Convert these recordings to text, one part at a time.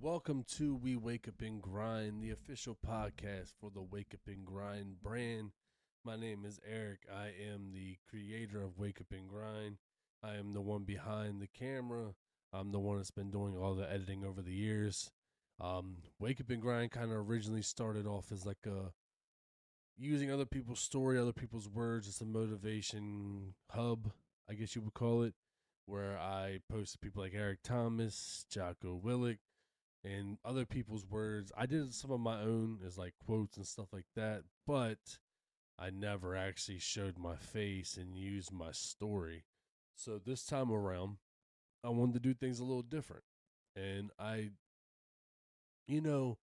Welcome to We Wake Up and Grind, the official podcast for the Wake Up and Grind brand. My name is Eric. I am the creator of Wake Up and Grind. I am the one behind the camera. I'm the one that's been doing all the editing over the years. Wake Up and Grind kind of originally started off as like a using other people's story, other people's words. It's a motivation hub, I guess you would call it, where I posted people like Eric Thomas, Jocko Willick, and other people's words. I did some of my own as like quotes and stuff like that, but I never actually showed my face and used my story. So this time around, I wanted to do things a little different. And you know,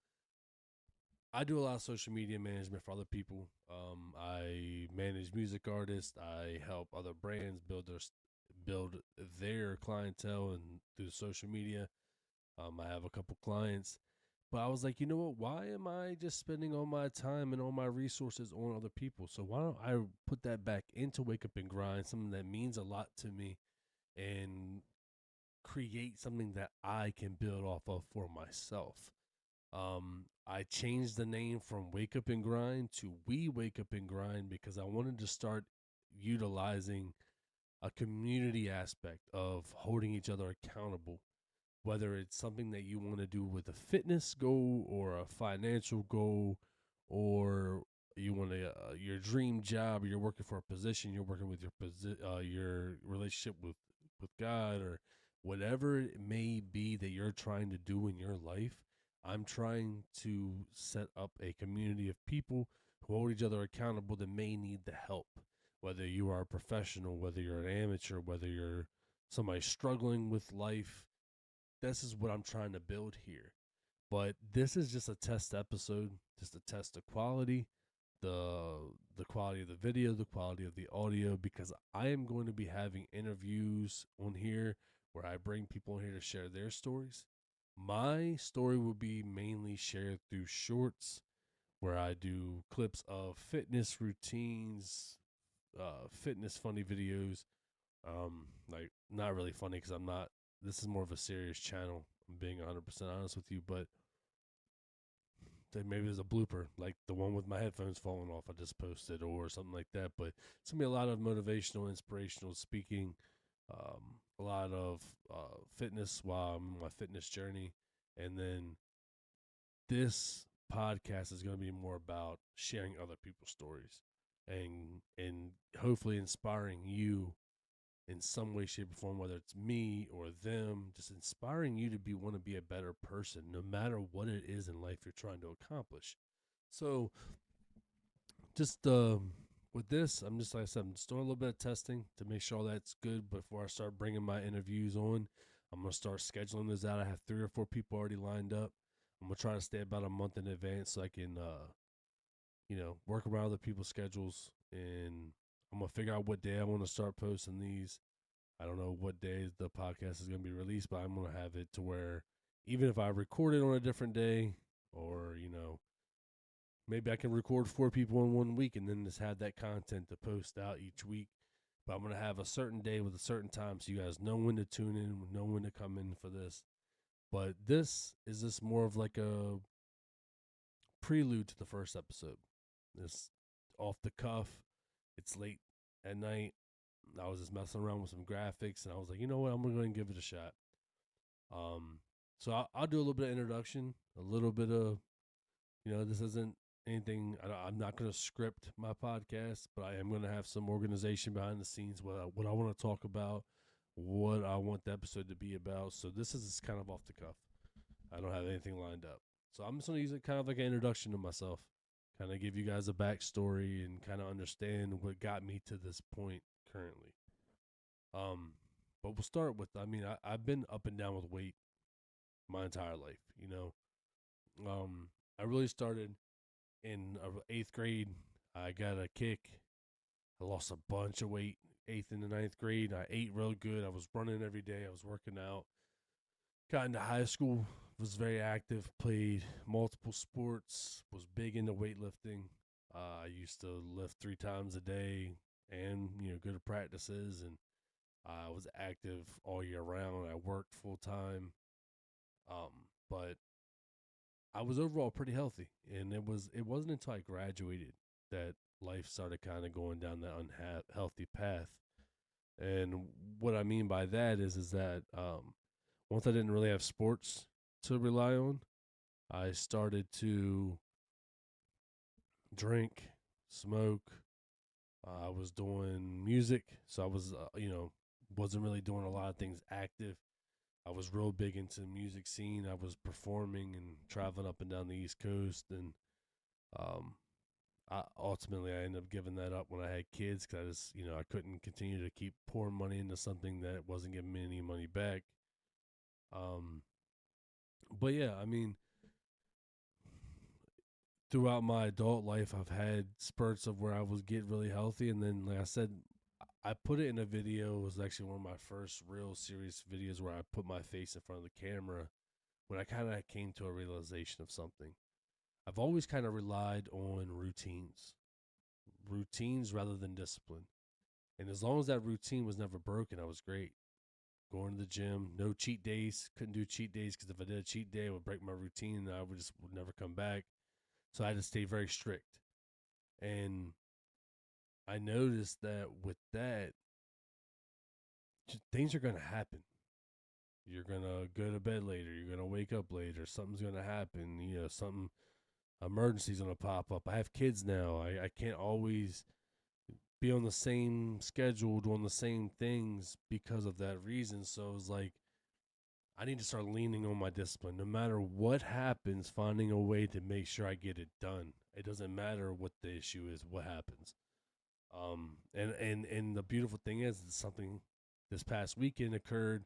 I do a lot of social media management for other people. I manage music artists. I help other brands build their clientele and through social media. I have a couple clients, but I was like, you know what? Why am I just spending all my time and all my resources on other people? So why don't I put that back into Wake Up and Grind, something that means a lot to me, and create something that I can build off of for myself. I changed the name from Wake Up and Grind to We Wake Up and Grind because I wanted to start utilizing a community aspect of holding each other accountable, whether it's something that you want to do with a fitness goal or a financial goal, or you want to your dream job, or you're working for a position, you're working with your relationship with God, or whatever it may be that you're trying to do in your life. I'm trying to set up a community of people who hold each other accountable that may need the help, whether you are a professional, whether you're an amateur, whether you're somebody struggling with life. This is what I'm trying to build here. But this is just a test episode, just to test the quality, the the quality of the video, the quality of the audio, because I am going to be having interviews on here where I bring people in here to share their stories. My story will be mainly shared through shorts where I do clips of fitness routines, fitness funny videos. Like not really funny because I'm not. This is more of a serious channel. I'm being 100% honest with you, but maybe there's a blooper like the one with my headphones falling off I just posted or something like that. But it's gonna be a lot of motivational, inspirational speaking, a lot of fitness while I'm on my fitness journey, and then this podcast is going to be more about sharing other people's stories and hopefully inspiring you in some way, shape, or form, whether it's me or them, just inspiring you to want to be a better person, no matter what it is in life you're trying to accomplish. So, just with this, I'm just like I said, I'm just doing a little bit of testing to make sure that's good before I start bringing my interviews on. I'm gonna start scheduling those out. I have 3 or 4 people already lined up. I'm gonna try to stay about a month in advance so I can, work around other people's schedules, and I'm gonna figure out what day I want to start posting these. I don't know what day the podcast is going to be released, but I'm going to have it to where even if I record it on a different day, or, maybe I can record 4 people in one week and then just have that content to post out each week. But I'm going to have a certain day with a certain time so you guys know when to tune in, know when to come in for this. But this is just more of like a prelude to the first episode. This off the cuff. It's late at night. I was just messing around with some graphics, and I was like, you know what, I'm going to go and give it a shot. Um, so I'll do a little bit of introduction, a little bit of, this isn't anything. I'm not going to script my podcast, but I am going to have some organization behind the scenes. What I want to talk about, what I want the episode to be about. So this is kind of off the cuff. I don't have anything lined up. So I'm just going to use it kind of like an introduction to myself, kind of give you guys a backstory and kind of understand what got me to this point currently. Um, but we'll start with, I've been up and down with weight my entire life, I really started in 8th grade. I got a kick. I lost a bunch of weight, 8th and the 9th grade. I ate real good. I was running every day. I was working out. Got into high school, was very active, played multiple sports, was big into weightlifting. I used to lift 3 times a day and, go to practices, and I was active all year round. I worked full time. But I was overall pretty healthy, and it wasn't until I graduated that life started kind of going down that unhealthy path. And what I mean by that is that once I didn't really have sports to rely on, I started to drink, smoke. I was doing music, so I was, wasn't really doing a lot of things active. I was real big into the music scene. I was performing and traveling up and down the East Coast, and um, I ended up giving that up when I had kids because I just, I couldn't continue to keep pouring money into something that wasn't giving me any money back. Um, but yeah, I mean, throughout my adult life, I've had spurts of where I was getting really healthy, and then, like I said, I put it in a video. It was actually one of my first real serious videos where I put my face in front of the camera when I kind of came to a realization of something. I've always kind of relied on routines rather than discipline. And as long as that routine was never broken, I was great. Going to the gym, no cheat days. Couldn't do cheat days because if I did a cheat day, it would break my routine and would never come back. So I had to stay very strict. And I noticed that with that, things are going to happen. You're going to go to bed later. You're going to wake up later. Something's going to happen. Something emergency's going to pop up. I have kids now. I can't always be on the same schedule, doing the same things because of that reason. So it's like, I need to start leaning on my discipline. No matter what happens, finding a way to make sure I get it done. It doesn't matter what the issue is, what happens. And the beautiful thing is something this past weekend occurred,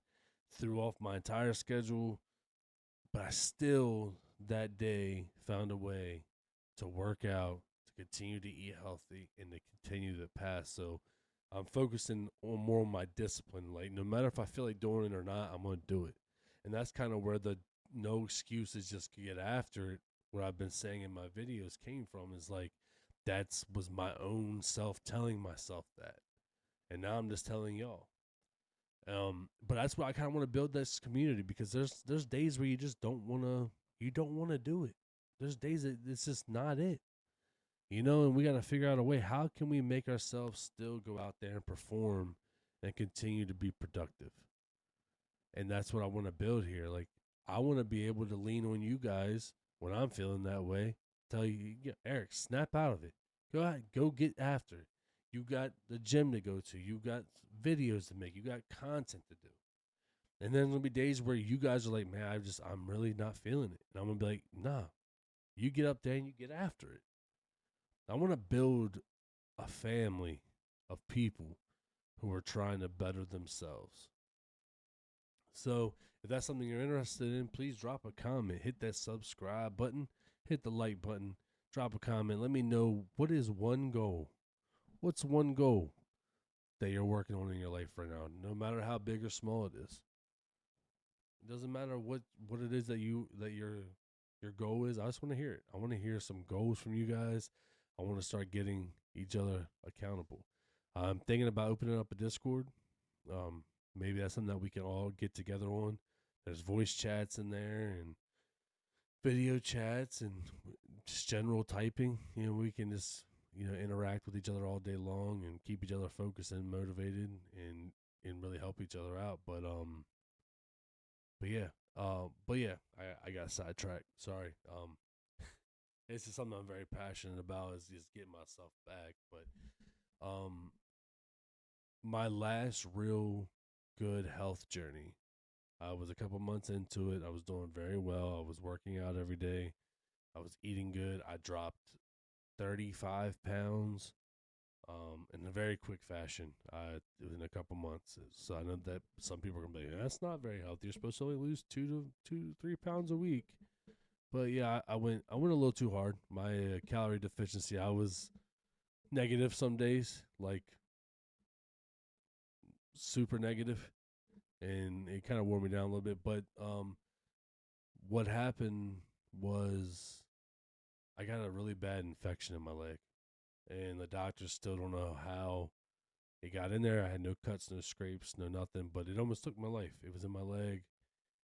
threw off my entire schedule, but I still that day found a way to work out, to continue to eat healthy, and to continue the path. So I'm focusing on more on my discipline. Like no matter if I feel like doing it or not, I'm gonna do it. And that's kind of where the no excuses, just get after it. What I've been saying in my videos came from is like that's was my own self telling myself that, and now I'm just telling y'all. But that's why I kind of want to build this community because there's days where you don't wanna do it. There's days that it's just not it. And we got to figure out a way. How can we make ourselves still go out there and perform and continue to be productive? And that's what I want to build here. Like, I want to be able to lean on you guys when I'm feeling that way. Tell you, yeah, Eric, snap out of it. Go ahead, go get after it. You got the gym to go to. You got videos to make. You got content to do. And then there'll be days where you guys are like, man, I'm really not feeling it. And I'm going to be like, nah, you get up there and you get after it. I want to build a family of people who are trying to better themselves. So if that's something you're interested in, please drop a comment, hit that subscribe button, hit the like button, drop a comment. Let me know what is one goal. What's one goal that you're working on in your life right now, no matter how big or small it is. It doesn't matter what it is that your goal is. I just want to hear it. I want to hear some goals from you guys. I want to start getting each other accountable. I'm thinking about opening up a Discord. Um, Maybe that's something that we can all get together on. There's voice chats in there and video chats and just general typing. We can just interact with each other all day long and keep each other focused and motivated and really help each other out. But yeah, I got sidetracked. Sorry. This is something I'm very passionate about is just getting myself back. But my last real good health journey, I was a couple months into it. I was doing very well. I was working out every day. I was eating good. I dropped 35 pounds in a very quick fashion. It was in a couple months. So I know that some people are gonna be like, that's not very healthy. You're supposed to only lose 2 to 3 pounds a week. But yeah, I went a little too hard. My calorie deficiency, I was negative some days, like super negative, and it kind of wore me down a little bit. But what happened was I got a really bad infection in my leg, and the doctors still don't know how it got in there. I had no cuts, no scrapes, no nothing, but it almost took my life. It was in my leg,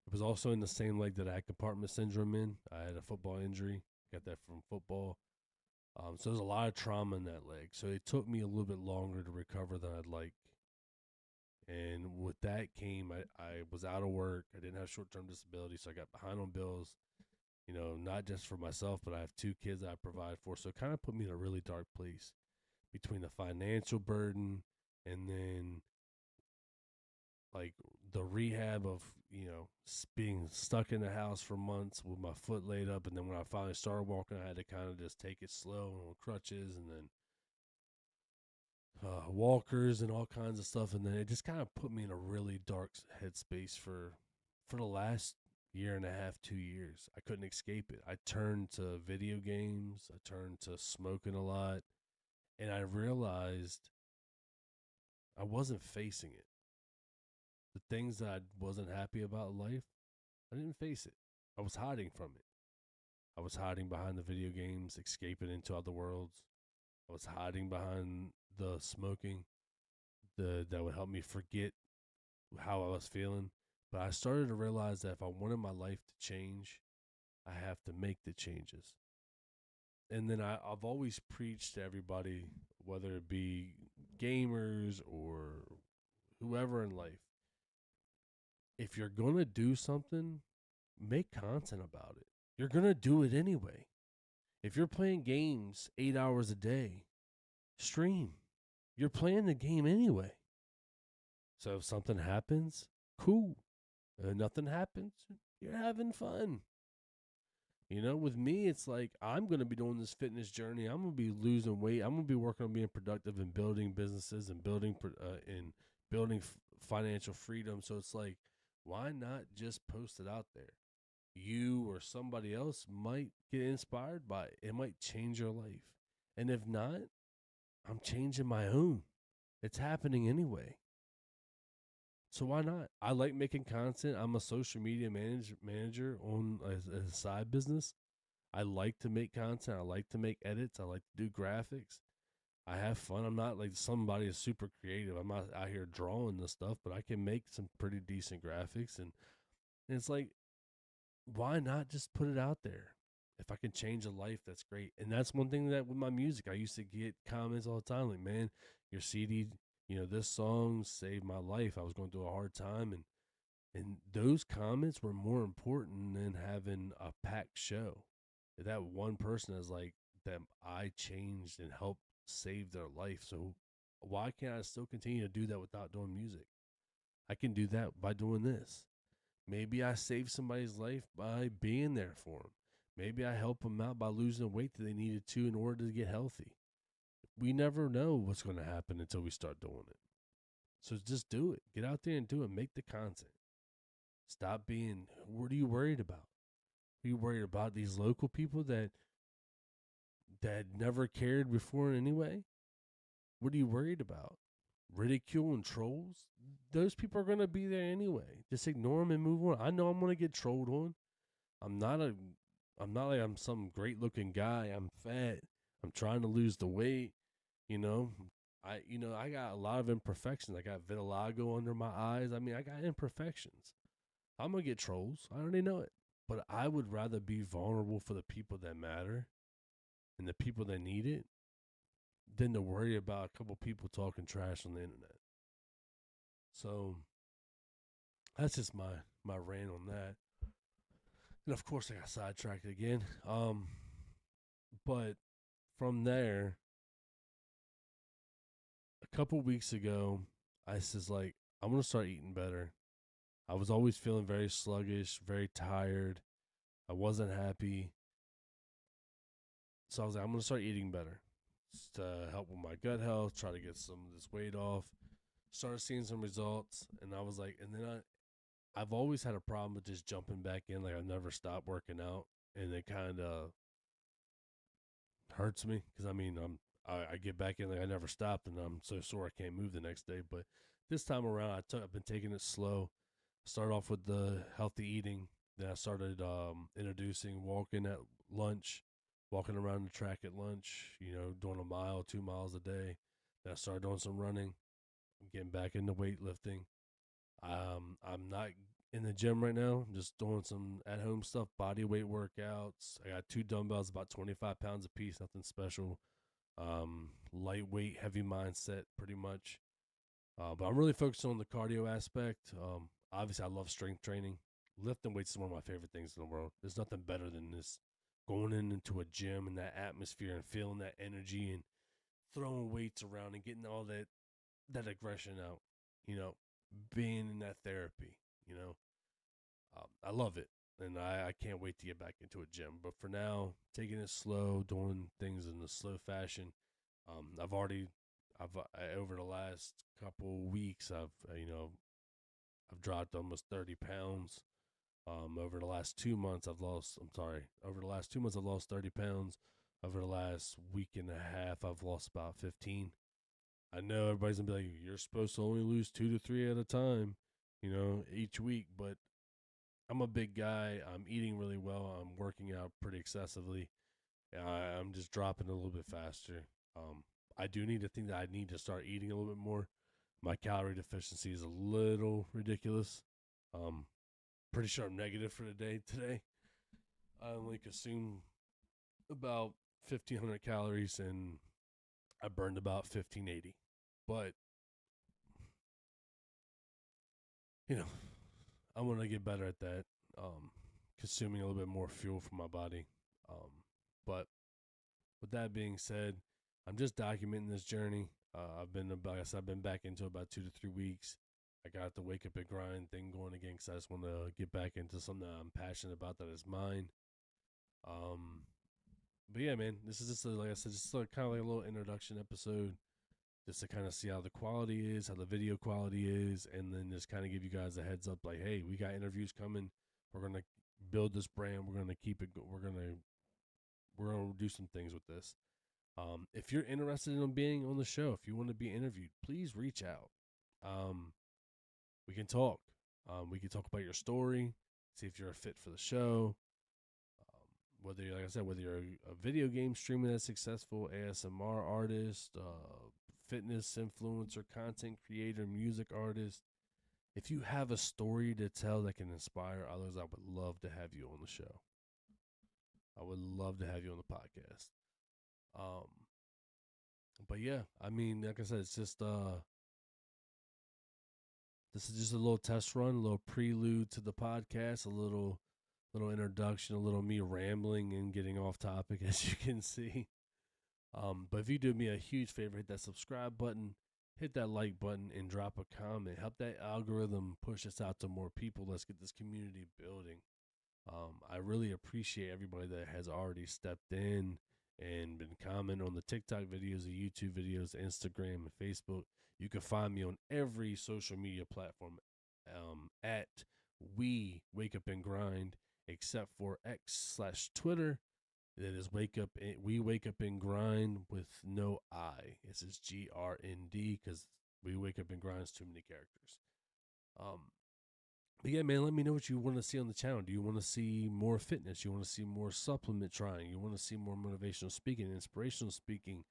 It was also in the same leg that I had compartment syndrome in. I had a football injury. Got that from football. So there's a lot of trauma in that leg. So it took me a little bit longer to recover than I'd like. And with that came, I was out of work. I didn't have short-term disability, so I got behind on bills, not just for myself, but I have 2 kids that I provide for. So it kind of put me in a really dark place between the financial burden and then like the rehab of, being stuck in the house for months with my foot laid up. And then when I finally started walking, I had to kind of just take it slow on crutches and then walkers and all kinds of stuff. And then it just kind of put me in a really dark headspace for the last year and a half, 2 years. I couldn't escape it. I turned to video games. I turned to smoking a lot. And I realized I wasn't facing it. The things that I wasn't happy about in life, I didn't face it. I was hiding from it. I was hiding behind the video games, escaping into other worlds. I was hiding behind the smoking that would help me forget how I was feeling. But I started to realize that if I wanted my life to change, I have to make the changes. And then I've always preached to everybody, whether it be gamers or whoever in life, if you're going to do something, make content about it. You're going to do it anyway. If you're playing games 8 hours a day, stream. You're playing the game anyway. So if something happens, cool. If nothing happens, you're having fun. With me, it's like I'm going to be doing this fitness journey. I'm going to be losing weight. I'm going to be working on being productive and building businesses and building financial freedom. So it's like, why not just post it out there? You or somebody else might get inspired by it. It might change your life. And if not, I'm changing my own. It's happening anyway. So why not? I like making content. I'm a social media manager on a side business. I like to make content. I like to make edits. I like to do graphics. I have fun. I'm not like somebody is super creative. I'm not out here drawing this stuff, but I can make some pretty decent graphics. And it's like, why not just put it out there? If I can change a life, that's great. And that's one thing that with my music, I used to get comments all the time like, man, your CD, this song saved my life. I was going through a hard time. And those comments were more important than having a packed show. That one person is like, that I changed and helped save their life. So why can't I still continue to do that without doing music? I can do that by doing this. Maybe I save somebody's life by being there for them. Maybe I help them out by losing the weight that they needed to in order to get healthy. We never know what's going to happen until we start doing it. So just do it. Get out there and do it. Make the content. Stop being, what are you worried about? Are you worried about these local people that never cared before anyway? What are you worried about? Ridicule and trolls? Those people are going to be there anyway. Just ignore them and move on. I know I'm going to get trolled on. I'm not like I'm some great looking guy. I'm fat. I'm trying to lose the weight. I got a lot of imperfections. I got vitiligo under my eyes. I mean, I got imperfections. I'm going to get trolls. I already know it. But I would rather be vulnerable for the people that matter and the people that need it than to worry about a couple people talking trash on the internet. So that's just my rant on that. And of course I got sidetracked again. But from there, a couple weeks ago, I was like, I'm going to start eating better. I was always feeling very sluggish, very tired. I wasn't happy. So I was like, I'm going to start eating better to help with my gut health, try to get some of this weight off. Started seeing some results. And I was like, and then I've always had a problem with just jumping back in. Like, I've never stopped working out. And it kind of hurts me because, I mean, I get back in like I never stopped, and I'm so sore I can't move the next day. But this time around, I've been taking it slow. Started off with the healthy eating. Then I started introducing walking at lunch, walking around the track at lunch, doing 1 mile, 2 miles a day. Then I started doing some running. I'm getting back into weightlifting. I'm not in the gym right now. I'm just doing some at home stuff, body weight workouts. I got 2 dumbbells, about 25 pounds a piece, nothing special. Lightweight, heavy mindset, pretty much. But I'm really focused on the cardio aspect. Obviously, I love strength training. Lifting weights is one of my favorite things in the world. There's nothing better than this. Going into a gym and that atmosphere and feeling that energy and throwing weights around and getting all that aggression out. You know, being in that therapy. You know, I love it, and I can't wait to get back into a gym. But for now, taking it slow, doing things in a slow fashion. Over the last couple weeks, I've dropped almost 30 pounds. Over the last 2 months, over the last 2 months, I've lost 30 pounds. Over the last week and a half, I've lost about 15. I know everybody's gonna be like, you're supposed to only lose 2 to 3 at a time, each week, but I'm a big guy. I'm eating really well. I'm working out pretty excessively. I'm just dropping a little bit faster. I do need to think that I need to start eating a little bit more. My calorie deficiency is a little ridiculous. Pretty sure I'm negative for the day today. I only consumed about 1,500 calories and I burned about 1,580. But, you know, I want to get better at that. Consuming a little bit more fuel from my body. But with that being said, I'm just documenting this journey. Like I said, I've been back into about 2 to 3 weeks. I got the wake up and grind thing going again because I just want to get back into something that I'm passionate about that is mine. But yeah, man, this is just like I said, just kind of like a little introduction episode, just to kind of see how the quality is, how the video quality is, and then just kind of give you guys a heads up, like, hey, we got interviews coming. We're gonna build this brand. We're gonna keep it. We're gonna do some things with this. If you're interested in being on the show, if you want to be interviewed, please reach out. We can talk. We can talk about your story, see if you're a fit for the show. Whether you're, like I said, whether you're a video game streamer that's successful, ASMR artist, fitness influencer, content creator, music artist, if you have a story to tell that can inspire others, I would love to have you on the show. I would love to have you on the podcast. But yeah, I mean, like I said, it's just this is just a little test run, a little prelude to the podcast, a little introduction, a little me rambling and getting off topic, as you can see. But if you do me a huge favor, hit that subscribe button, hit that like button, and drop a comment. Help that algorithm push us out to more people. Let's get this community building. I really appreciate everybody that has already stepped in and been commenting on the TikTok videos, the YouTube videos, Instagram, and Facebook. You can find me on every social media platform at We Wake Up and Grind, except for X/Twitter. That is We Wake Up and Grind with no I. This is GRND because We Wake Up and Grind is too many characters. But yeah, man, let me know what you want to see on the channel. Do you want to see more fitness? You want to see more supplement trying? You want to see more motivational speaking, inspirational speaking?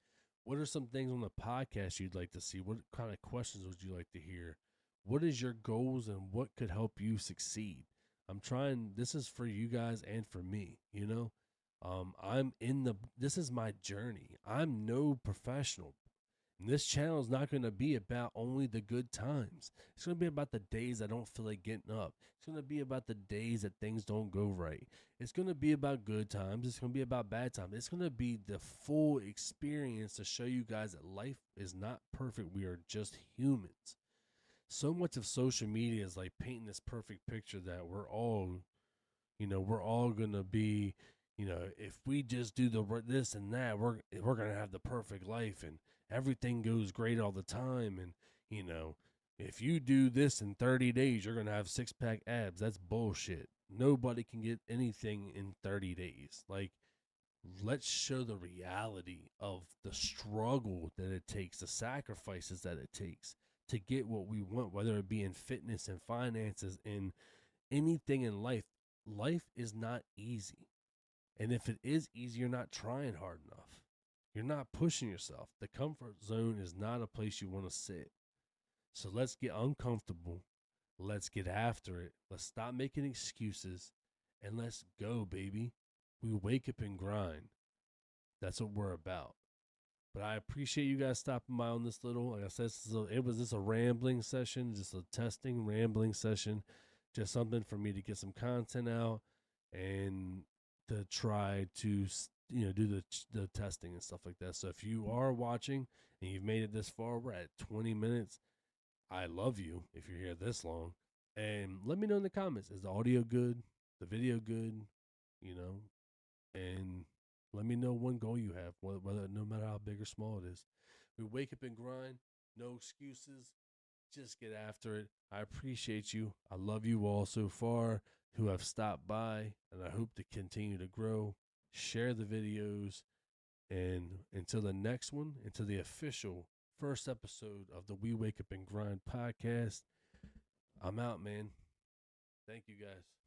What are some things on the podcast you'd like to see? What kind of questions would you like to hear? What is your goals and what could help you succeed? This is for you guys and for me, this is my journey. I'm no professional. And this channel is not going to be about only the good times. It's going to be about the days I don't feel like getting up. It's going to be about the days that things don't go right. It's going to be about good times. It's going to be about bad times. It's going to be the full experience to show you guys that life is not perfect. We are just humans. So much of social media is like painting this perfect picture that we're all going to be, if we just do this and that, we're going to have the perfect life and everything goes great all the time. And, if you do this in 30 days, you're going to have 6-pack abs. That's bullshit. Nobody can get anything in 30 days. Like, let's show the reality of the struggle that it takes, the sacrifices that it takes to get what we want, whether it be in fitness and finances and anything in life. Life is not easy. And if it is easy, you're not trying hard enough. You're not pushing yourself. The comfort zone is not a place you want to sit. So let's get uncomfortable. Let's get after it. Let's stop making excuses and let's go, baby. We wake up and grind. That's what we're about. But I appreciate you guys stopping by on this little, like I said, it was just a rambling session, just a testing rambling session, just something for me to get some content out and to try to do the testing and stuff like that. So if you are watching and you've made it this far, we're at 20 minutes. I love you if you're here this long, and let me know in the comments: is the audio good, the video good, you know, and let me know one goal you have, whether no matter how big or small it is. We wake up and grind, no excuses, just get after it. I appreciate you. I love you all so far who have stopped by, and I hope to continue to grow. Share the videos, and until the next one, until the official first episode of the We Wake Up and Grind podcast, I'm out, man. Thank you guys.